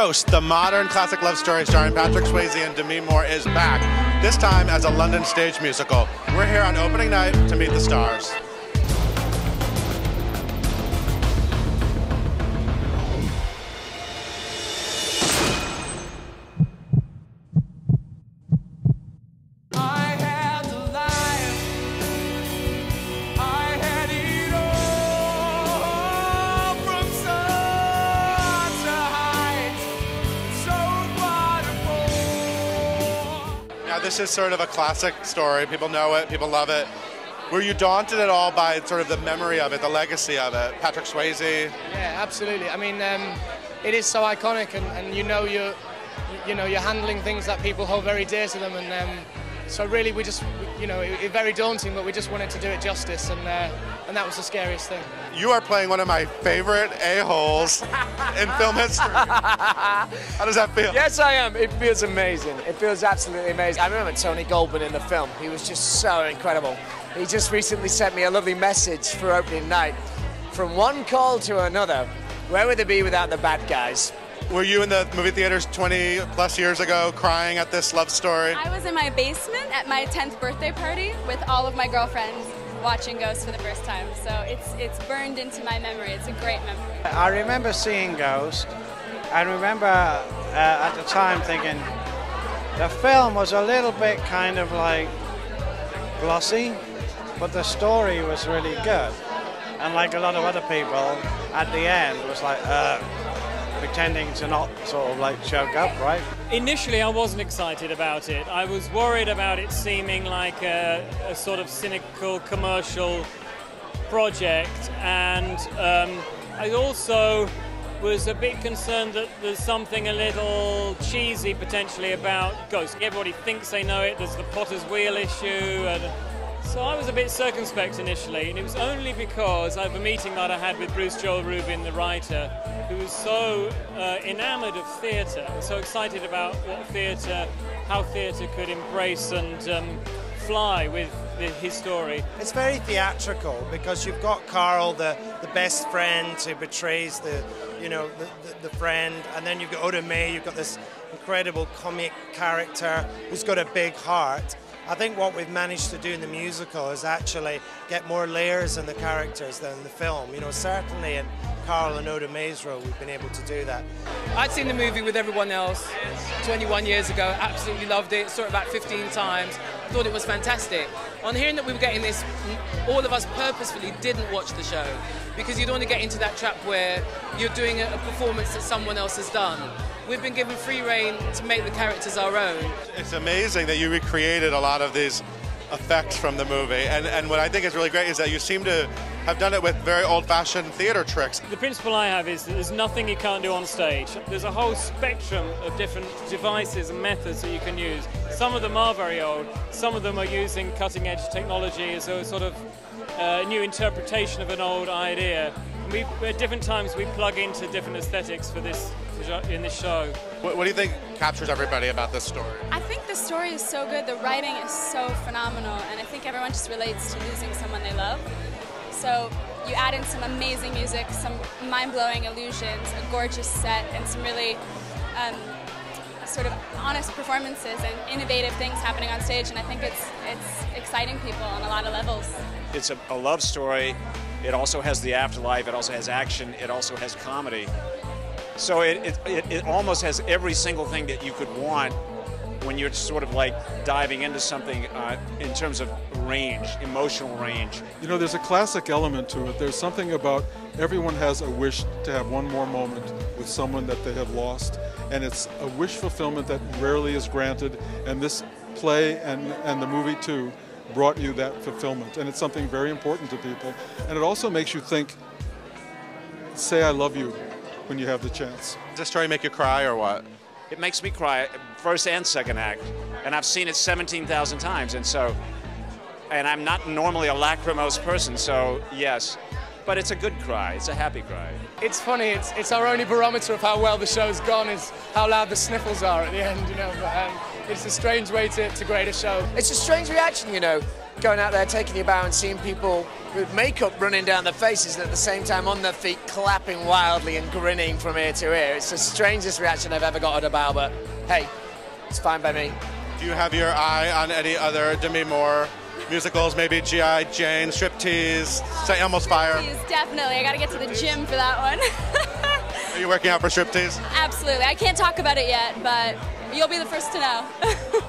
Ghost, the modern classic love story starring Patrick Swayze and Demi Moore is back, this time as a London stage musical. We're here on opening night to meet the stars. This is sort of a classic story. People know it, people love it. Were you daunted at all by sort of the memory of it, the legacy of it? Patrick Swayze? Yeah, absolutely. I mean, it is so iconic, and you're handling things that people hold very dear to them, and so really we just, it's very daunting, but we just wanted to do it justice, and that was the scariest thing. You are playing one of my favorite a-holes in film history. How does that feel? Yes, I am. It feels amazing. It feels absolutely amazing. I remember Tony Goldwyn in the film. He was just so incredible. He just recently sent me a lovely message for opening night. From one call to another, where would they be without the bad guys? Were you in the movie theaters 20 plus years ago crying at this love story? I was in my basement at my 10th birthday party with all of my girlfriends watching Ghost for the first time. So it's burned into my memory. It's a great memory. I remember seeing Ghost. I remember at the time thinking the film was a little bit kind of like glossy, but the story was really good. And like a lot of other people, at the end was like, pretending to not sort of like choke up, right? Initially I wasn't excited about it. I was worried about it seeming like a sort of cynical commercial project, and I also was a bit concerned that there's something a little cheesy potentially about Ghost. Everybody thinks they know it, there's the Potter's Wheel issue, and so I was a bit circumspect initially, and it was only because of a meeting that I had with Bruce Joel Rubin, the writer, who was so enamoured of theatre, so excited about how theatre could embrace and fly with his story. It's very theatrical because you've got Carl, the best friend who betrays the friend, and then you've got Oda Mae, you've got this incredible comic character who's got a big heart. I think what we've managed to do in the musical is actually get more layers in the characters than in the film. Certainly in Carl and Oda Mae's role, we've been able to do that. I'd seen the movie with everyone else 21 years ago, absolutely loved it, saw it about 15 times, thought it was fantastic. On hearing that we were getting this, all of us purposefully didn't watch the show because you don't want to get into that trap where you're doing a performance that someone else has done. We've been given free rein to make the characters our own. It's amazing that you recreated a lot of these effects from the movie, and what I think is really great is that you seem to have done it with very old-fashioned theater tricks. The principle I have is that there's nothing you can't do on stage. There's a whole spectrum of different devices and methods that you can use. Some of them are very old, some of them are using cutting-edge technology as a sort of new interpretation of an old idea. At different times we plug into different aesthetics for this in this show. What do you think captures everybody about this story? I think the story is so good, the writing is so phenomenal, and I think everyone just relates to losing someone they love. So you add in some amazing music, some mind-blowing illusions, a gorgeous set, and some really sort of honest performances and innovative things happening on stage, and I think it's exciting people on a lot of levels. It's a love story. It also has the afterlife, it also has action, it also has comedy. So it almost has every single thing that you could want when you're sort of like diving into something in terms of range, emotional range. There's a classic element to it. There's something about everyone has a wish to have one more moment with someone that they have lost, and it's a wish fulfillment that rarely is granted, and this play and the movie too brought you that fulfillment, and it's something very important to people. And it also makes you think, say I love you when you have the chance. Does this story make you cry or what? It makes me cry, first and second act, and I've seen it 17,000 times, and I'm not normally a lachrymose person, so yes. But it's a good cry, it's a happy cry. It's funny, it's our only barometer of how well the show's gone is how loud the sniffles are at the end, But it's a strange way to grade a show. It's a strange reaction, you know, going out there, taking your bow and seeing people with makeup running down their faces and at the same time on their feet clapping wildly and grinning from ear to ear. It's the strangest reaction I've ever got at a bow, but hey, it's fine by me. Do you have your eye on any other Demi Moore musicals, maybe G.I. Jane, Striptease, St. Elmo's Fire? Striptease, definitely. I got to get to the gym for that one. Are you working out for Striptease? Absolutely. I can't talk about it yet, but you'll be the first to know.